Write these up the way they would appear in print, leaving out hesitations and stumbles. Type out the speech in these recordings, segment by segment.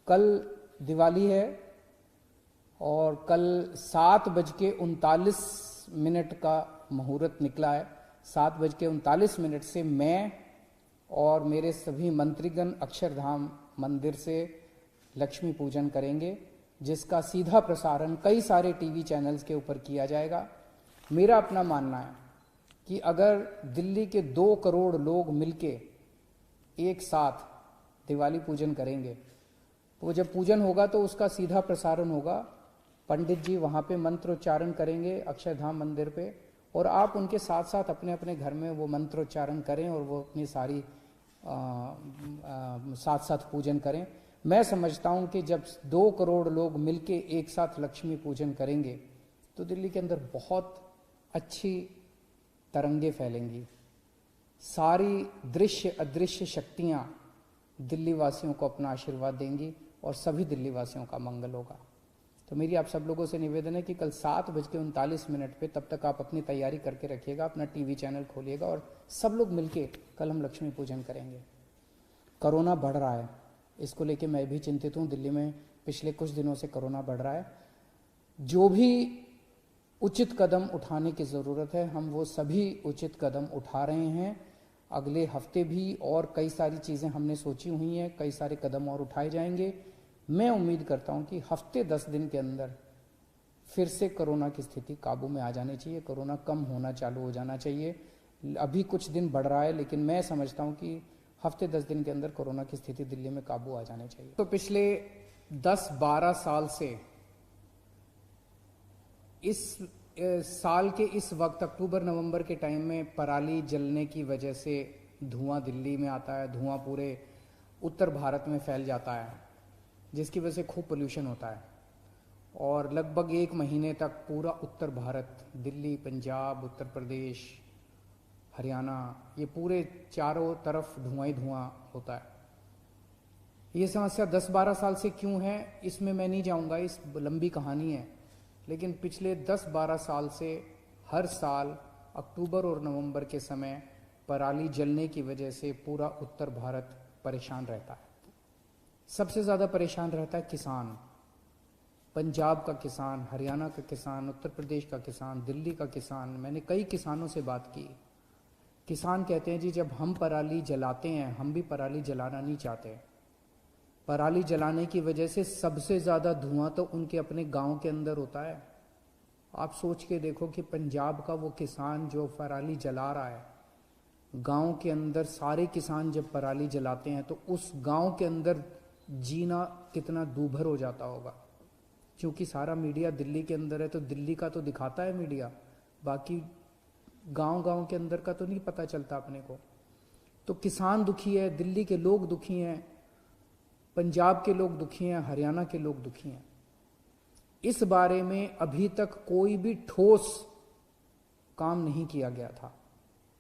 कल दिवाली है और कल 7:39 का मुहूर्त निकला है। 7:39 से मैं और मेरे सभी मंत्रीगण अक्षरधाम मंदिर से लक्ष्मी पूजन करेंगे, जिसका सीधा प्रसारण कई सारे टीवी चैनल्स के ऊपर किया जाएगा। मेरा अपना मानना है कि अगर दिल्ली के 2 करोड़ लोग मिलके एक साथ दिवाली पूजन करेंगे तो जब पूजन होगा तो उसका सीधा प्रसारण होगा। पंडित जी वहाँ पे मंत्रोच्चारण करेंगे अक्षरधाम मंदिर पे, और आप उनके साथ साथ अपने अपने घर में वो मंत्रोच्चारण करें और वो अपनी सारी साथ साथ पूजन करें। मैं समझता हूँ कि जब 2 करोड़ लोग मिलके एक साथ लक्ष्मी पूजन करेंगे तो दिल्ली के अंदर बहुत अच्छी तरंगे फैलेंगी। सारी दृश्य अदृश्य शक्तियाँ दिल्ली वासियों को अपना आशीर्वाद देंगी और सभी दिल्ली वासियों का मंगल होगा। तो मेरी आप सब लोगों से निवेदन है कि कल 7:39 पे, तब तक आप अपनी तैयारी करके रखिएगा, अपना टीवी चैनल खोलिएगा और सब लोग मिलके कल हम लक्ष्मी पूजन करेंगे। कोरोना बढ़ रहा है, इसको लेके मैं भी चिंतित हूँ। दिल्ली में पिछले कुछ दिनों से कोरोना बढ़ रहा है। जो भी उचित कदम उठाने की ज़रूरत है हम वो सभी उचित कदम उठा रहे हैं। अगले हफ्ते भी और कई सारी चीज़ें हमने सोची हुई हैं, कई सारे कदम और उठाए जाएंगे। मैं उम्मीद करता हूं कि हफ्ते 10 दिन के अंदर फिर से कोरोना की स्थिति काबू में आ जानी चाहिए, कोरोना कम होना चालू हो जाना चाहिए। अभी कुछ दिन बढ़ रहा है, लेकिन मैं समझता हूं कि हफ्ते 10 दिन के अंदर कोरोना की स्थिति दिल्ली में काबू आ जानी चाहिए। तो पिछले 10-12 साल से इस साल के इस वक्त अक्टूबर नवंबर के टाइम में पराली जलने की वजह से धुआं दिल्ली में आता है, धुआं पूरे उत्तर भारत में फैल जाता है, जिसकी वजह से खूब पोल्यूशन होता है। और लगभग 1 महीने तक पूरा उत्तर भारत, दिल्ली, पंजाब, उत्तर प्रदेश, हरियाणा, ये पूरे चारों तरफ धुआं ही धुआं होता है। ये समस्या 10-12 साल से क्यों है इसमें मैं नहीं जाऊंगा, इस लंबी कहानी है। लेकिन पिछले 10-12 साल से हर साल अक्टूबर और नवंबर के समय पराली जलने की वजह से पूरा उत्तर भारत परेशान रहता है। सबसे ज़्यादा परेशान रहता है किसान, पंजाब का किसान, हरियाणा का किसान, उत्तर प्रदेश का किसान, दिल्ली का किसान। मैंने कई किसानों से बात की। किसान कहते हैं जी जब हम पराली जलाते हैं, हम भी पराली जलाना नहीं चाहते। पराली जलाने की वजह से सबसे ज़्यादा धुआं तो उनके अपने गांव के अंदर होता है। आप सोच के देखो कि पंजाब का वो किसान जो पराली जला रहा है, गांव के अंदर सारे किसान जब पराली जलाते हैं तो उस गांव के अंदर जीना कितना दूभर हो जाता होगा। क्योंकि सारा मीडिया दिल्ली के अंदर है तो दिल्ली का तो दिखाता है मीडिया, बाकी गांव के अंदर का तो नहीं पता चलता अपने को। तो किसान दुखी है, दिल्ली के लोग दुखी हैं, पंजाब के लोग दुखी हैं, हरियाणा के लोग दुखी हैं। इस बारे में अभी तक कोई भी ठोस काम नहीं किया गया था।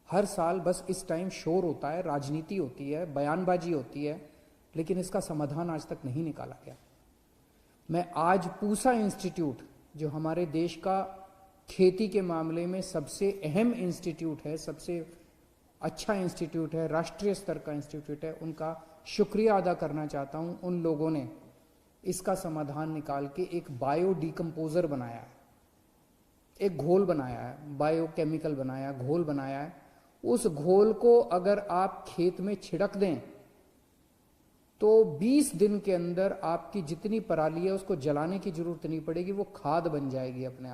हर साल बस इस टाइम शोर होता है, राजनीति होती है, बयानबाजी होती है, लेकिन इसका समाधान आज तक नहीं निकाला गया। मैं आज पूसा इंस्टीट्यूट, जो हमारे देश का खेती के मामले में सबसे अहम इंस्टीट्यूट है, सबसे अच्छा इंस्टीट्यूट है, राष्ट्रीय स्तर का इंस्टीट्यूट है, उनका शुक्रिया अदा करना चाहता हूं। उन लोगों ने इसका समाधान निकाल के एक बायो डिकम्पोजर बनाया है, एक घोल बनाया है, बायोकेमिकल बनाया, घोल बनाया है। उस घोल को अगर आप खेत में छिड़क दें तो 20 दिन के अंदर आपकी जितनी पराली है उसको जलाने की जरूरत नहीं पड़ेगी, वो खाद बन जाएगी, अपने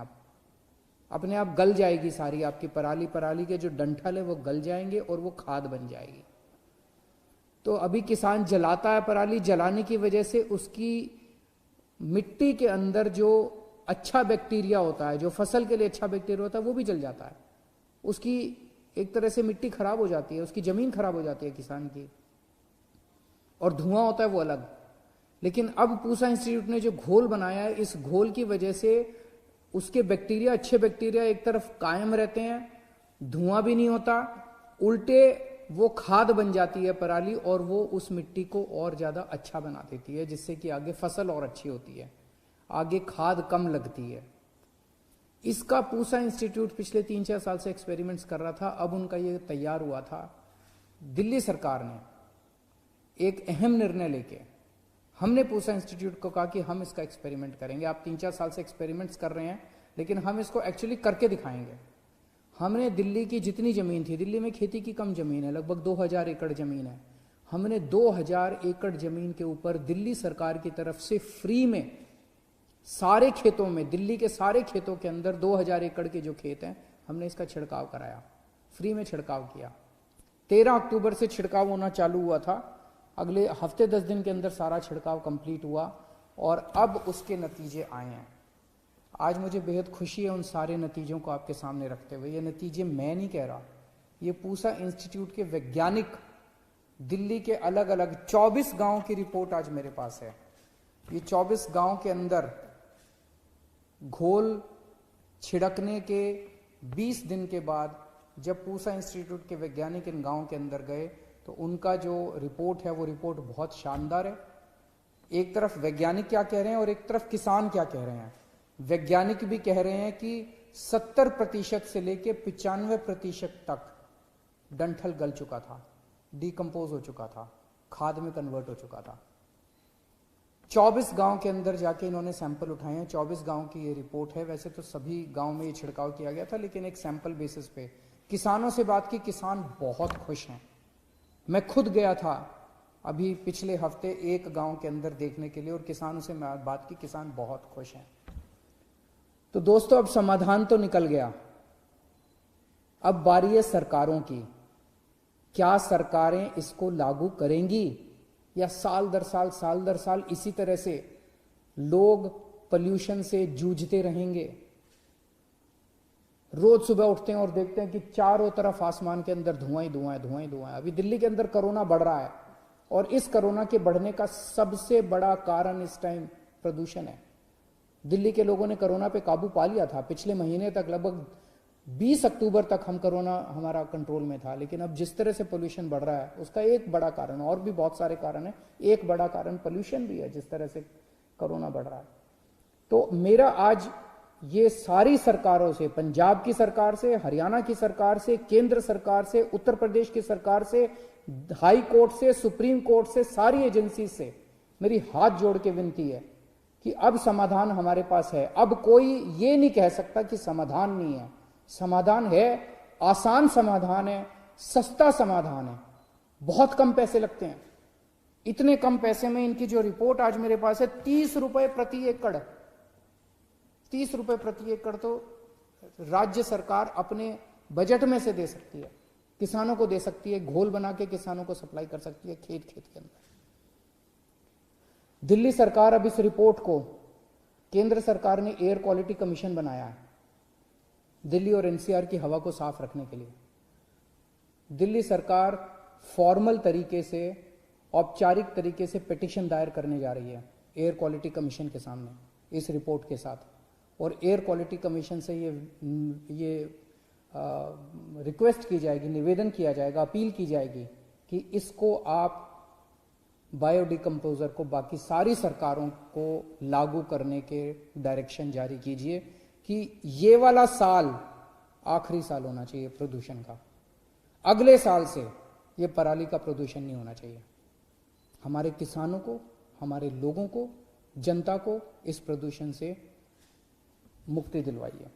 आप गल जाएगी। सारी आपकी पराली के जो डंठल है वो गल जाएंगे और वो खाद बन जाएगी। तो अभी किसान जलाता है पराली, जलाने की वजह से उसकी मिट्टी के अंदर जो अच्छा बैक्टीरिया होता है, जो फसल के लिए अच्छा बैक्टीरिया होता है, वो भी जल जाता है। उसकी एक तरह से मिट्टी खराब हो जाती है, उसकी जमीन खराब हो जाती है किसान की, और धुआं होता है वो अलग। लेकिन अब पूसा इंस्टीट्यूट ने जो घोल बनाया है, इस घोल की वजह से उसके बैक्टीरिया, अच्छे बैक्टीरिया एक तरफ कायम रहते हैं, धुआं भी नहीं होता, उल्टे वो खाद बन जाती है पराली और वो उस मिट्टी को और ज्यादा अच्छा बना देती है, जिससे कि आगे फसल और अच्छी होती है, आगे खाद कम लगती है। इसका पूसा इंस्टीट्यूट पिछले 3-4 साल से एक्सपेरिमेंट्स कर रहा था। अब उनका ये तैयार हुआ था। दिल्ली सरकार ने एक अहम निर्णय लेके हमने पूसा इंस्टीट्यूट को कहा कि हम इसका एक्सपेरिमेंट करेंगे, आप 3-4 साल से एक्सपेरिमेंट्स कर रहे हैं लेकिन हम इसको एक्चुअली करके दिखाएंगे। हमने दिल्ली की जितनी ज़मीन थी, दिल्ली में खेती की कम ज़मीन है, लगभग 2000 एकड़ ज़मीन है, हमने 2000 एकड़ ज़मीन के ऊपर दिल्ली सरकार की तरफ से फ्री में सारे खेतों में, दिल्ली के सारे खेतों के अंदर 2000 एकड़ के जो खेत हैं, हमने इसका छिड़काव कराया, फ्री में छिड़काव किया। 13 अक्टूबर से छिड़काव होना चालू हुआ था, अगले हफ्ते 10 दिन के अंदर सारा छिड़काव कंप्लीट हुआ और अब उसके नतीजे आए हैं। आज मुझे बेहद खुशी है उन सारे नतीजों को आपके सामने रखते हुए। ये नतीजे मैं नहीं कह रहा, ये पूसा इंस्टीट्यूट के वैज्ञानिक, दिल्ली के अलग अलग 24 गांव की रिपोर्ट आज मेरे पास है। ये 24 गांव के अंदर घोल छिड़कने के 20 दिन के बाद जब पूसा इंस्टीट्यूट के वैज्ञानिक इन गांव के अंदर गए तो उनका जो रिपोर्ट है वो रिपोर्ट बहुत शानदार है। एक तरफ वैज्ञानिक क्या कह रहे हैं और एक तरफ किसान क्या कह रहे हैं। वैज्ञानिक भी कह रहे हैं कि 70% से लेकर 95% तक डंठल गल चुका था, डिकम्पोज हो चुका था, खाद में कन्वर्ट हो चुका था। 24 गांव के अंदर जाके इन्होंने सैंपल उठाए हैं, 24 गांव की ये रिपोर्ट है। वैसे तो सभी गांव में ये छिड़काव किया गया था लेकिन एक सैंपल बेसिस पे किसानों से बात की, किसान बहुत खुश हैं। मैं खुद गया था अभी पिछले हफ्ते एक गांव के अंदर देखने के लिए और किसानों से मैं बात की, किसान बहुत खुश हैं। तो दोस्तों अब समाधान तो निकल गया, अब बारी है सरकारों की। क्या सरकारें इसको लागू करेंगी या साल दर साल इसी तरह से लोग पोल्यूशन से जूझते रहेंगे? रोज सुबह उठते हैं और देखते हैं कि चारों तरफ आसमान के अंदर धुआं ही धुआं है, धुआं ही धुआं है। अभी दिल्ली के अंदर कोरोना बढ़ रहा है और इस कोरोना के बढ़ने का सबसे बड़ा कारण इस टाइम प्रदूषण है। दिल्ली के लोगों ने कोरोना पे काबू पा लिया था पिछले महीने तक, लगभग 20 अक्टूबर तक हम कोरोना हमारा कंट्रोल में था। लेकिन अब जिस तरह से पोल्यूशन बढ़ रहा है उसका एक बड़ा कारण, और भी बहुत सारे कारण है, एक बड़ा कारण पोल्यूशन भी है जिस तरह से कोरोना बढ़ रहा है। तो मेरा आज ये सारी सरकारों से, पंजाब की सरकार से, हरियाणा की सरकार से, केंद्र सरकार से, उत्तर प्रदेश की सरकार से, हाई कोर्ट से, सुप्रीम कोर्ट से, सारी एजेंसी से मेरी हाथ जोड़ के विनती है कि अब समाधान हमारे पास है। अब कोई ये नहीं कह सकता कि समाधान नहीं है। समाधान है, आसान समाधान है, सस्ता समाधान है, बहुत कम पैसे लगते हैं। इतने कम पैसे में इनकी जो रिपोर्ट आज मेरे पास है, 30 रुपए प्रति एकड़, 30 रुपए प्रति एकड़ तो राज्य सरकार अपने बजट में से दे सकती है, किसानों को दे सकती है, घोल बना के किसानों को सप्लाई कर सकती है खेत खेत के अंदर। दिल्ली सरकार अब इस रिपोर्ट को, केंद्र सरकार ने एयर क्वालिटी कमीशन बनाया है दिल्ली और एनसीआर की हवा को साफ रखने के लिए। दिल्ली सरकार फॉर्मल तरीके से, औपचारिक तरीके से पिटीशन दायर करने जा रही है एयर क्वालिटी कमीशन के सामने इस रिपोर्ट के साथ, और एयर क्वालिटी कमीशन से ये रिक्वेस्ट की जाएगी, निवेदन किया जाएगा, अपील की जाएगी कि इसको आप बायोडिकम्पोजर को बाकी सारी सरकारों को लागू करने के डायरेक्शन जारी कीजिए कि ये वाला साल आखिरी साल होना चाहिए प्रदूषण का। अगले साल से ये पराली का प्रदूषण नहीं होना चाहिए। हमारे किसानों को, हमारे लोगों को, जनता को इस प्रदूषण से मुक्ति दिलवाइए।